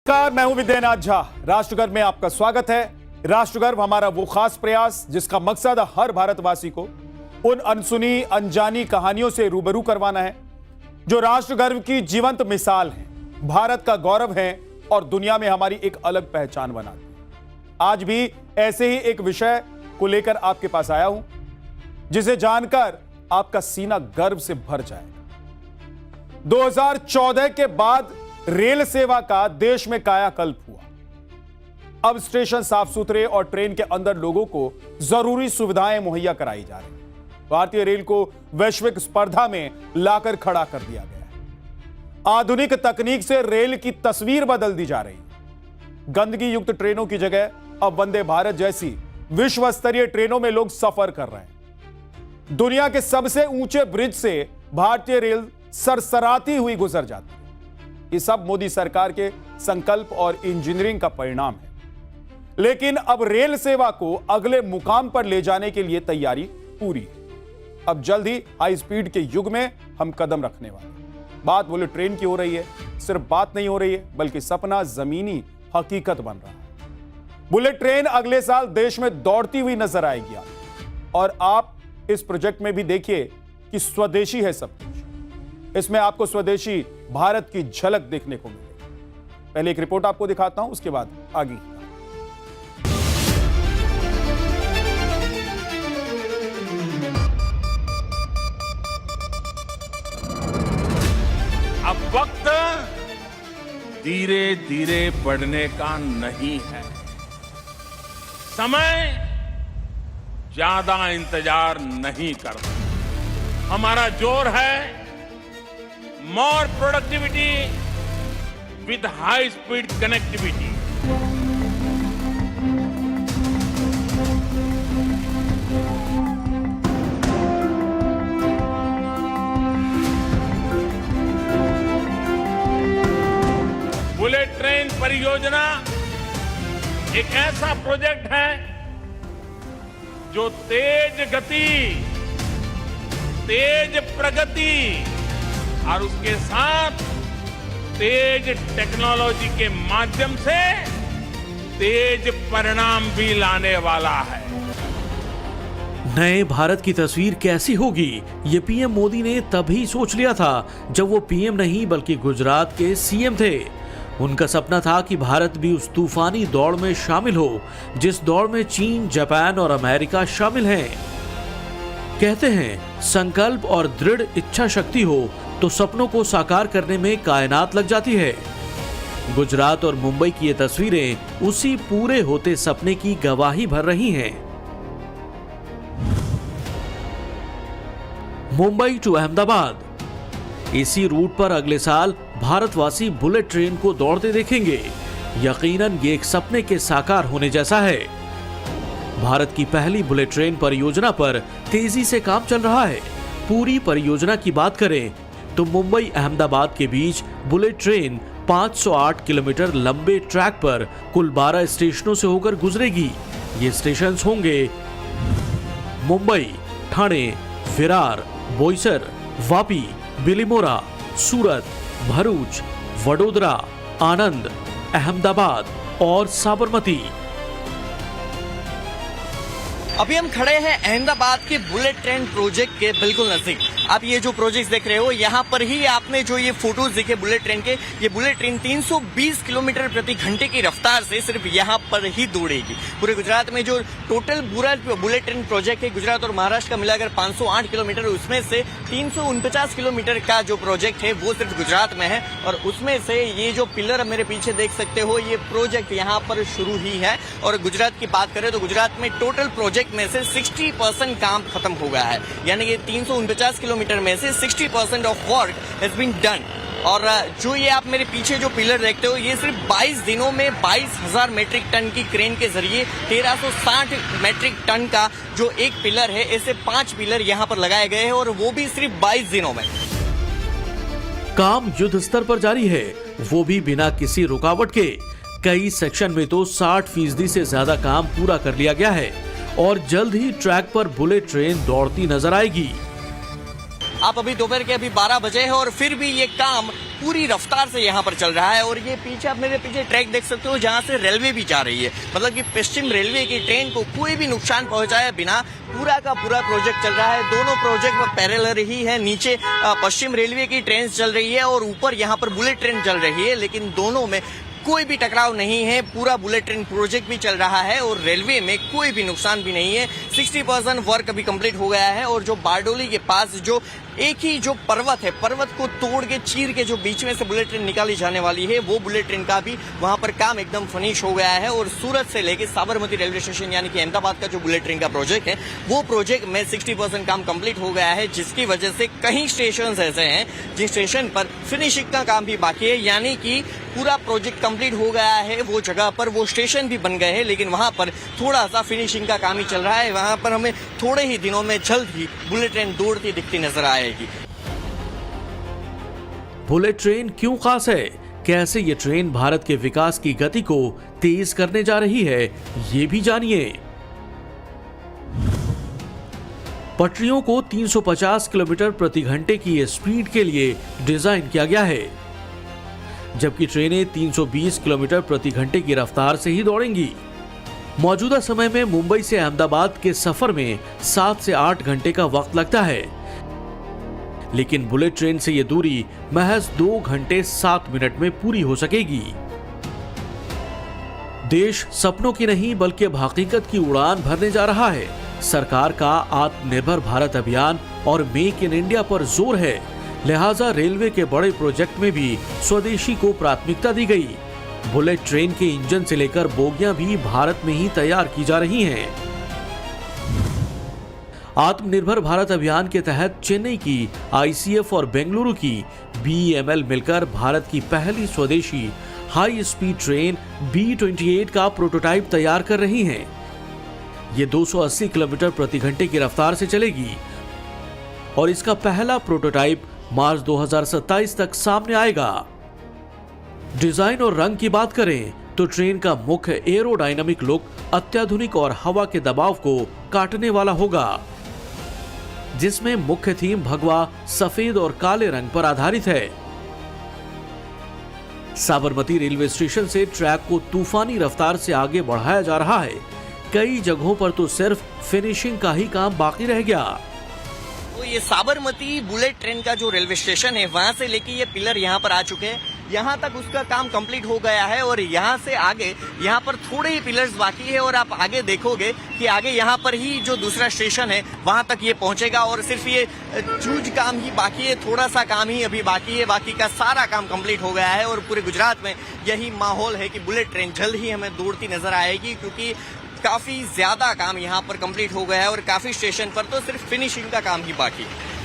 नमस्कार, मैं हूं विद्यानाथ झा। राष्ट्रगर्व में आपका स्वागत है। राष्ट्रगर्व हमारा वो खास प्रयास जिसका मकसद हर भारतवासी को उन अनसुनी अनजानी कहानियों से रूबरू करवाना है जो राष्ट्रगर्व की जीवंत मिसाल है, भारत का गौरव है और दुनिया में हमारी एक अलग पहचान बनाती है। आज भी ऐसे ही एक विषय को लेकर आपके पास आया हूं जिसे जानकर आपका सीना गर्व से भर जाएगा। 2014 के बाद रेल सेवा का देश में कायाकल्प हुआ। अब स्टेशन साफ सुथरे और ट्रेन के अंदर लोगों को जरूरी सुविधाएं मुहैया कराई जा रही हैं। भारतीय रेल को वैश्विक स्पर्धा में लाकर खड़ा कर दिया गया है। आधुनिक तकनीक से रेल की तस्वीर बदल दी जा रही है। गंदगी युक्त ट्रेनों की जगह अब वंदे भारत जैसी विश्व स्तरीय ट्रेनों में लोग सफर कर रहे हैं। दुनिया के सबसे ऊंचे ब्रिज से भारतीय रेल सरसराती हुई गुजर जाती है। ये सब मोदी सरकार के संकल्प और इंजीनियरिंग का परिणाम है। लेकिन अब रेल सेवा को अगले मुकाम पर ले जाने के लिए तैयारी पूरी है। अब जल्द ही हाई स्पीड के युग में हम कदम रखने वाले हैं। बात बुलेट ट्रेन की हो रही है। सिर्फ बात नहीं हो रही है बल्कि सपना जमीनी हकीकत बन रहा है। बुलेट ट्रेन अगले साल देश में दौड़ती हुई नजर आएगी और आप इस प्रोजेक्ट में भी देखिए कि स्वदेशी है सब कुछ। इसमें आपको स्वदेशी भारत की झलक देखने को मिलेगी। पहले एक रिपोर्ट आपको दिखाता हूं, उसके बाद आगे। अब वक्त धीरे धीरे बढ़ने का नहीं है। समय ज्यादा इंतजार नहीं करता। हमारा जोर है more productivity with high speed connectivity. Bullet train परियोजना एक ऐसा प्रोजेक्ट है जो तेज गति, तेज प्रगति और उसके साथ तेज टेक्नोलॉजी के माध्यम से तेज परिणाम भी लाने वाला है। नए भारत की तस्वीर कैसी होगी, ये पीएम मोदी ने तभी सोच लिया था जब वो पीएम नहीं बल्कि गुजरात के सीएम थे। उनका सपना था कि भारत भी उस तूफानी दौड़ में शामिल हो जिस दौड़ में चीन, जापान और अमेरिका शामिल हैं। कहते हैं संकल्प और दृढ़ इच्छा शक्ति हो तो सपनों को साकार करने में कायनात लग जाती है। गुजरात और मुंबई की ये तस्वीरें उसी पूरे होते सपने की गवाही भर रही हैं। मुंबई टू अहमदाबाद, इसी रूट पर अगले साल भारतवासी बुलेट ट्रेन को दौड़ते देखेंगे। यकीनन ये एक सपने के साकार होने जैसा है। भारत की पहली बुलेट ट्रेन परियोजना पर तेजी से काम चल रहा है। पूरी परियोजना की बात करें तो मुंबई अहमदाबाद के बीच बुलेट ट्रेन 508 किलोमीटर लंबे ट्रैक पर कुल 12 स्टेशनों से होकर गुजरेगी। ये स्टेशन होंगे मुंबई, ठाणे, विरार, बोईसर, वापी, बिलिमोरा, सूरत, भरूच, वडोदरा, आनंद, अहमदाबाद और साबरमती। अभी हम खड़े हैं अहमदाबाद के बुलेट ट्रेन प्रोजेक्ट के बिल्कुल नजदीक। आप ये जो प्रोजेक्ट देख रहे हो, यहाँ पर ही आपने जो ये फोटोज देखे बुलेट ट्रेन के, ये बुलेट ट्रेन 320 किलोमीटर प्रति घंटे की रफ्तार से सिर्फ यहाँ पर ही दौड़ेगी। पूरे गुजरात में जो टोटल पूरा बुलेट ट्रेन प्रोजेक्ट है, गुजरात और महाराष्ट्र का मिलाकर 508 किलोमीटर, उसमें से 349 किलोमीटर का जो प्रोजेक्ट है वो सिर्फ गुजरात में है। और उसमें से ये जो पिलर मेरे पीछे देख सकते हो, ये प्रोजेक्ट यहाँ पर शुरू ही है। और गुजरात की बात करें तो गुजरात में टोटल प्रोजेक्ट में से 60% काम खत्म हो गया है। यानी कि 349 किलोमीटर में से 60% of work has been done. और जो ये आप मेरे पीछे जो पिलर देखते हो, ये सिर्फ 22 दिनों में 22,000 मेट्रिक टन की क्रेन के जरिए 1360 मेट्रिक टन का जो एक पिलर है, ऐसे 5 पिलर यहाँ पर लगाए गए हैं और वो भी सिर्फ 22 दिनों में। काम युद्ध स्तर पर जारी है, वो भी बिना किसी रुकावट के। कई सेक्शन में तो 60% से ज्यादा काम पूरा कर लिया गया है और जल्द ही ट्रैक पर बुलेट ट्रेन दौड़ती नजर आएगी। आप अभी दोपहर के 12 बजे हैं और फिर भी ये काम पूरी रफ्तार से यहाँ पर चल रहा है। और ये पीछे, आप मेरे पीछे ट्रैक देख सकते हो जहाँ से रेलवे भी जा रही है, मतलब कि पश्चिम रेलवे की ट्रेन को कोई भी नुकसान पहुंचाए बिना पूरा का पूरा प्रोजेक्ट चल रहा है। दोनों प्रोजेक्ट पैरेलल ही है। नीचे पश्चिम रेलवे की ट्रेन चल रही है और ऊपर यहाँ पर बुलेट ट्रेन चल रही है, लेकिन दोनों में कोई भी टकराव नहीं है। पूरा बुलेट ट्रेन प्रोजेक्ट भी चल रहा है और रेलवे में कोई भी नुकसान भी नहीं है। 60% वर्क अभी कंप्लीट हो गया है। और जो बारडोली के पास जो एक ही जो पर्वत है, पर्वत को तोड़ के चीर के जो बीच में से बुलेट ट्रेन निकाली जाने वाली है, वो बुलेट ट्रेन का भी वहां पर काम एकदम फिनिश हो गया है। और सूरत से लेके साबरमती रेलवे स्टेशन यानी कि अहमदाबाद का जो बुलेट ट्रेन का प्रोजेक्ट है, वो प्रोजेक्ट में 60% काम कंप्लीट हो गया है, जिसकी वजह से कई स्टेशन ऐसे हैं जिन स्टेशन पर फिनिशिंग का काम भी बाकी है। यानी कि पूरा प्रोजेक्ट कंप्लीट हो गया है, वो जगह पर वो स्टेशन भी बन गए हैं, लेकिन वहां पर थोड़ा सा फिनिशिंग का काम ही चल रहा है। वहां पर हमें थोड़े ही दिनों में जल्द ही बुलेट ट्रेन दौड़ती दिखती नजर आएगी। बुलेट ट्रेन क्यों खास है, कैसे ये ट्रेन भारत के विकास की गति को तेज करने जा रही है, ये भी जानिए। पटरियों को 350 किलोमीटर प्रति घंटे की स्पीड के लिए डिजाइन किया गया है, जबकि ट्रेनें 320 किलोमीटर प्रति घंटे की रफ्तार से ही दौड़ेंगी। मौजूदा समय में मुंबई से अहमदाबाद के सफर में 7 से 8 घंटे का वक्त लगता है, लेकिन बुलेट ट्रेन से यह दूरी महज 2 घंटे 7 मिनट में पूरी हो सकेगी। देश सपनों की नहीं बल्कि अब हकीकत की उड़ान भरने जा रहा है। सरकार का आत्मनिर्भर भारत अभियान और मेक इन इंडिया पर जोर है, लिहाजा रेलवे के बड़े प्रोजेक्ट में भी स्वदेशी को प्राथमिकता दी गई। बुलेट ट्रेन के इंजन से लेकर बोगियां भी भारत में ही तैयार की जा रही हैं। आत्मनिर्भर भारत अभियान के तहत चेन्नई की ICF और बेंगलुरु की BEML मिलकर भारत की पहली स्वदेशी हाई स्पीड ट्रेन B28 का प्रोटोटाइप तैयार कर रही हैं। ये 280 किलोमीटर प्रति घंटे की रफ्तार से चलेगी और इसका पहला प्रोटोटाइप मार्च 2027 तक सामने आएगा। डिजाइन और रंग की बात करें तो ट्रेन का मुख्य एरोडायनामिक लुक अत्याधुनिक और हवा के दबाव को काटने वाला होगा, जिसमें मुख्य थीम भगवा सफेद और काले रंग पर आधारित है। साबरमती रेलवे स्टेशन से ट्रैक को तूफानी रफ्तार से आगे बढ़ाया जा रहा है। कई जगहों पर तो सिर्फ फिनिशिंग का ही काम बाकी रह गया। तो ये साबरमती बुलेट ट्रेन का जो रेलवे स्टेशन है, वहां से लेके ये पिलर यहाँ पर आ चुके हैं, यहाँ तक उसका काम कंप्लीट हो गया है। और यहाँ से आगे यहाँ पर थोड़े ही पिलर्स बाकी है और आप आगे देखोगे कि आगे यहाँ पर ही जो दूसरा स्टेशन है वहां तक ये पहुंचेगा और सिर्फ ये चूज काम ही बाकी है, थोड़ा सा काम ही अभी बाकी है, बाकी का सारा काम कंप्लीट हो गया है। और पूरे गुजरात में यही माहौल है कि बुलेट ट्रेन जल्द ही हमें दौड़ती नजर आएगी, क्योंकि काफी ज्यादा काम यहाँ पर कंप्लीट हो गया है और काफी स्टेशन पर तो सिर्फ फिनिशिंग का काम ही बाकी है।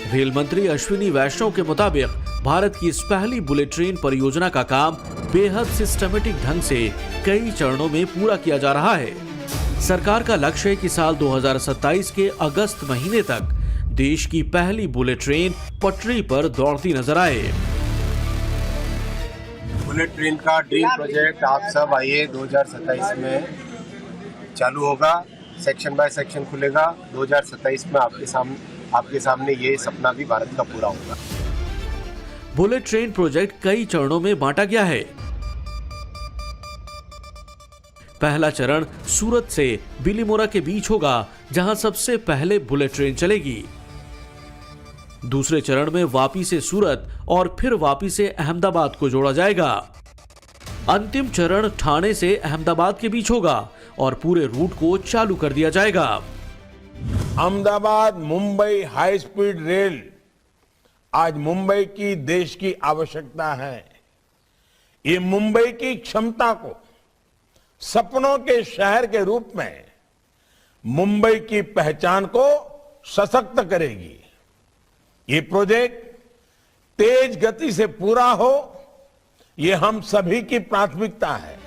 रेल मंत्री अश्विनी वैष्णव के मुताबिक भारत की इस पहली बुलेट ट्रेन परियोजना का काम बेहद सिस्टमेटिक ढंग से कई चरणों में पूरा किया जा रहा है। सरकार का लक्ष्य है कि साल 2027 के अगस्त महीने तक देश की पहली बुलेट ट्रेन पटरी पर दौड़ती नजर आए। बुलेट ट्रेन का ड्रीम प्रोजेक्ट आप सब आइए 2027 में चालू होगा, सेक्शन बाय सेक्शन खुलेगा। 2027 में आपके सामने ये सपना भी भारत का पूरा होगा। बुलेट ट्रेन प्रोजेक्ट कई चरणों में बांटा गया है। पहला चरण सूरत से बिलीमोरा के बीच होगा, जहां सबसे पहले बुलेट ट्रेन चलेगी। दूसरे चरण में वापी से सूरत और फिर वापी से अहमदाबाद को जोड़ा जाएगा। अंतिम चरण ठाणे से अहमदाबाद के बीच होगा और पूरे रूट को चालू कर दिया जाएगा। Ahmedabad Mumbai high speed rail आज मुंबई की देश की आवश्यकता है। ये मुंबई की क्षमता को सपनों के शहर के रूप में मुंबई की पहचान को सशक्त करेगी। ये प्रोजेक्ट तेज गति से पूरा हो, ये हम सभी की प्राथमिकता है।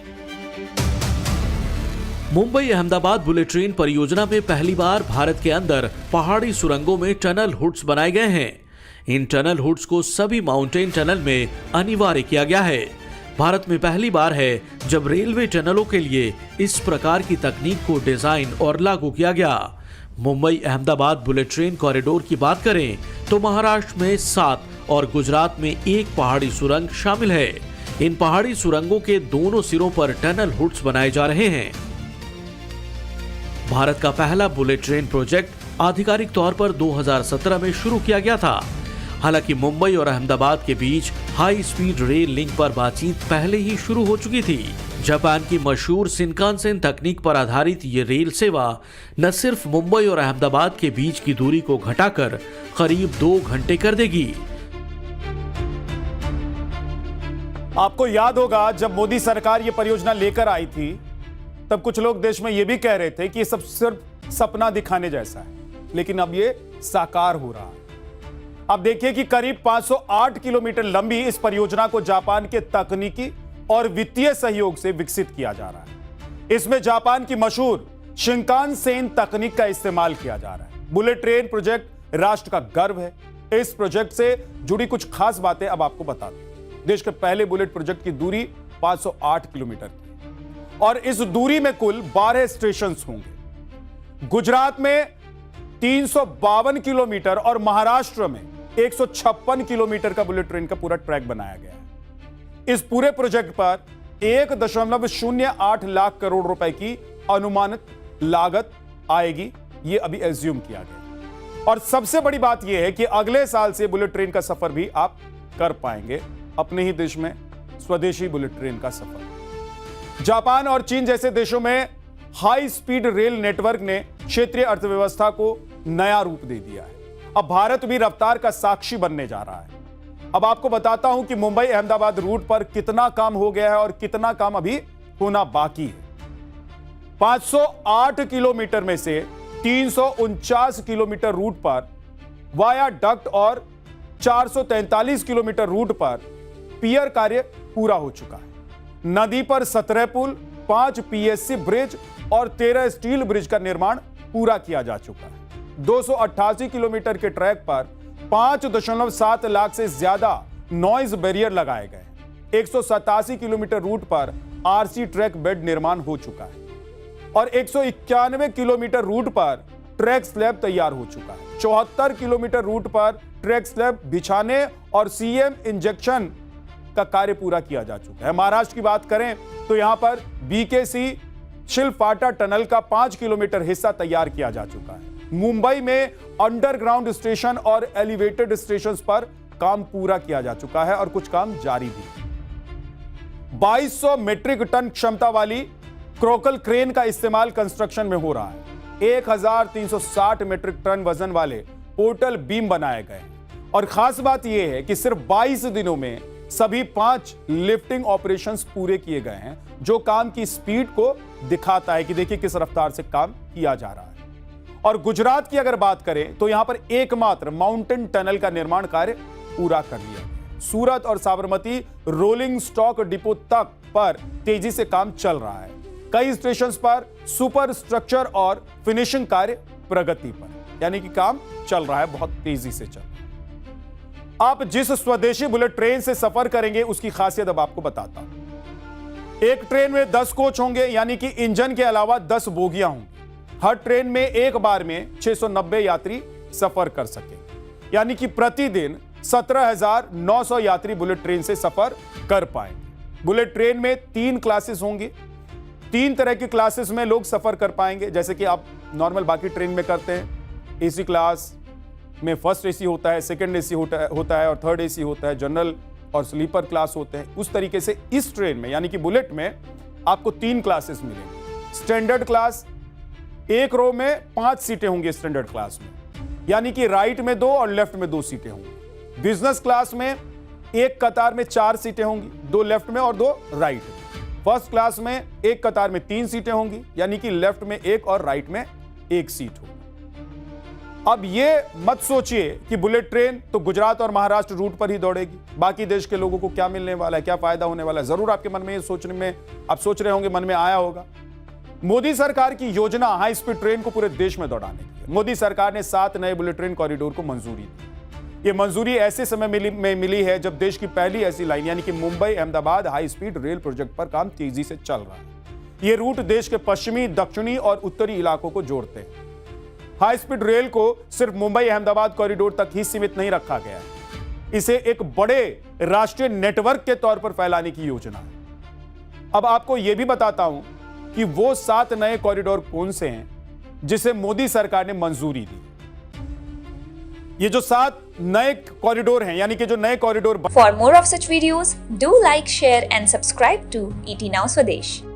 मुंबई अहमदाबाद बुलेट ट्रेन परियोजना में पहली बार भारत के अंदर पहाड़ी सुरंगों में टनल हुड्स बनाए गए हैं। इन टनल हुड्स को सभी माउंटेन टनल में अनिवार्य किया गया है। भारत में पहली बार है जब रेलवे टनलों के लिए इस प्रकार की तकनीक को डिजाइन और लागू किया गया। Mumbai Ahmedabad bullet train corridor की बात करें तो महाराष्ट्र में 7 और गुजरात में 1 पहाड़ी सुरंग शामिल है। इन पहाड़ी सुरंगों के दोनों सिरों पर टनल हुड्स बनाए जा रहे हैं। भारत का पहला बुलेट ट्रेन प्रोजेक्ट आधिकारिक तौर पर 2017 में शुरू किया गया था। हालांकि मुंबई और अहमदाबाद के बीच हाई स्पीड रेल लिंक पर बातचीत पहले ही शुरू हो चुकी थी। जापान की मशहूर शिनकानसेन तकनीक पर आधारित ये रेल सेवा न सिर्फ मुंबई और अहमदाबाद के बीच की दूरी को घटाकर करीब 2 घंटे कर देगी। आपको याद होगा जब मोदी सरकार ये परियोजना लेकर आई थी तब कुछ लोग देश में ये भी कह रहे थे कि ये सब सिर्फ सपना दिखाने जैसा है, लेकिन अब ये साकार हो रहा है। अब देखिए कि करीब 508 किलोमीटर लंबी इस परियोजना को जापान के तकनीकी और वित्तीय सहयोग से विकसित किया जा रहा है। इसमें जापान की मशहूर शिनकानसेन तकनीक का इस्तेमाल किया जा रहा है। बुलेट ट्रेन प्रोजेक्ट राष्ट्र का गर्व है। इस प्रोजेक्ट से जुड़ी कुछ खास बातें अब आपको बता दूं। देश के पहले बुलेट प्रोजेक्ट की दूरी 508 किलोमीटर की और इस दूरी में कुल 12 स्टेशन होंगे। गुजरात में 352 किलोमीटर और महाराष्ट्र में 156 किलोमीटर का बुलेट ट्रेन का पूरा ट्रैक बनाया गया है। इस पूरे प्रोजेक्ट पर 1.08 लाख करोड़ रुपए की अनुमानित लागत आएगी, यह अभी एज्यूम किया गया। और सबसे बड़ी बात यह है कि अगले साल से बुलेट ट्रेन का सफर भी आप कर पाएंगे, अपने ही देश में स्वदेशी बुलेट ट्रेन का सफर। जापान और चीन जैसे देशों में हाई स्पीड रेल नेटवर्क ने क्षेत्रीय अर्थव्यवस्था को नया रूप दे दिया है। अब भारत भी रफ्तार का साक्षी बनने जा रहा है। अब आपको बताता हूं कि मुंबई अहमदाबाद रूट पर कितना काम हो गया है और कितना काम अभी होना बाकी है। 508 किलोमीटर में से 349 किलोमीटर रूट पर वाया डक्ट और 443 किलोमीटर रूट पर पियर कार्य पूरा हो चुका है। नदी पर 17 पुल, 5 पीएससी ब्रिज और 13 स्टील ब्रिज का निर्माण पूरा किया जा चुका है। 288 किलोमीटर के ट्रैक पर 5.7 लाख से ज्यादा नॉइज बैरियर लगाए गए। 187 किलोमीटर रूट पर आरसी ट्रैक बेड निर्माण हो चुका है और 191 किलोमीटर रूट पर ट्रैक स्लैब तैयार हो चुका है। 74 किलोमीटर रूट पर ट्रैक स्लैब बिछाने और सीएम इंजेक्शन का कार्य पूरा किया जा चुका है। महाराष्ट्र की बात करें तो यहां पर बीकेसी शिलपाटा टनल का 5 किलोमीटर हिस्सा तैयार किया जा चुका है। मुंबई में अंडरग्राउंड स्टेशन और एलिवेटेड स्टेशन पर काम पूरा किया जा चुका है और कुछ काम जारी भी। 2200 मीट्रिक टन क्षमता वाली क्रोकल क्रेन का इस्तेमाल कंस्ट्रक्शन में हो रहा है। 1360 मीट्रिक टन वजन वाले पोर्टल बीम बनाए गए और खास बात यह है कि सिर्फ 22 दिनों में सभी 5 लिफ्टिंग ऑपरेशंस पूरे किए गए हैं, जो काम की स्पीड को दिखाता है कि देखिए किस रफ्तार से काम किया जा रहा है। और गुजरात की अगर बात करें तो यहां पर एकमात्र माउंटेन टनल का निर्माण कार्य पूरा कर लिया गया। सूरत और साबरमती रोलिंग स्टॉक डिपो तक पर तेजी से काम चल रहा है। कई स्टेशंस पर सुपर स्ट्रक्चर और फिनिशिंग कार्य प्रगति पर, यानी कि काम चल रहा है, बहुत तेजी से चल रहा है। आप जिस स्वदेशी बुलेट ट्रेन से सफर करेंगे उसकी खासियत अब आपको बताता हूं। एक ट्रेन में 10 कोच होंगे, यानी कि इंजन के अलावा 10 बोगियां होंगी। हर ट्रेन में एक बार में 690 यात्री सफर कर सके, यानी कि प्रतिदिन 17,900 यात्री बुलेट ट्रेन से सफर कर पाएंगे। बुलेट ट्रेन में 3 क्लासेस होंगी। 3 तरह की क्लासेस में लोग सफर कर पाएंगे, जैसे कि आप नॉर्मल बाकी ट्रेन में करते हैं। एसी क्लास में फर्स्ट एसी होता है, सेकंड एसी होता है और थर्ड एसी होता है। जनरल और स्लीपर क्लास होते हैं। उस तरीके से इस ट्रेन में यानी कि बुलेट में आपको 3 क्लासेस मिलेंगे। स्टैंडर्ड क्लास, एक रो में 5 सीटें होंगी स्टैंडर्ड क्लास में, यानी कि राइट में 2 और लेफ्ट में 2 सीटें होंगी। बिजनेस क्लास में एक कतार में 4 सीटें होंगी, 2 लेफ्ट में और 2 राइट में। फर्स्ट क्लास में एक कतार में 3 सीटें होंगी, यानी कि लेफ्ट में 1 और राइट में 1 सीट होगी। अब ये मत सोचिए कि बुलेट ट्रेन तो गुजरात और महाराष्ट्र रूट पर ही दौड़ेगी, बाकी देश के लोगों को क्या मिलने वाला है, क्या फायदा होने वाला है। जरूर आपके मन में ये सोचने में आप सोच रहे होंगे, मन में आया होगा। मोदी सरकार की योजना हाई स्पीड ट्रेन को पूरे देश में दौड़ाने की है। मोदी सरकार ने 7 नए बुलेट ट्रेन कॉरिडोर को मंजूरी दी। ये मंजूरी ऐसे समय में मिली है जब देश की पहली ऐसी लाइन यानी कि Mumbai Ahmedabad high speed rail project पर काम तेजी से चल रहा है। ये रूट देश के पश्चिमी, दक्षिणी और उत्तरी इलाकों को जोड़ते हैं। हाई स्पीड रेल को सिर्फ मुंबई अहमदाबाद कॉरिडोर तक ही सीमित नहीं रखा गया है, इसे एक बड़े राष्ट्रीय नेटवर्क के तौर पर फैलाने की योजना है। अब आपको यह भी बताता हूं कि वो 7 नए कॉरिडोर कौन से हैं जिसे मोदी सरकार ने मंजूरी दी। ये जो 7 नए कॉरिडोर हैं, यानी कि जो नए corridor For more of such videos, do like, share and subscribe to ET Now Swadesh.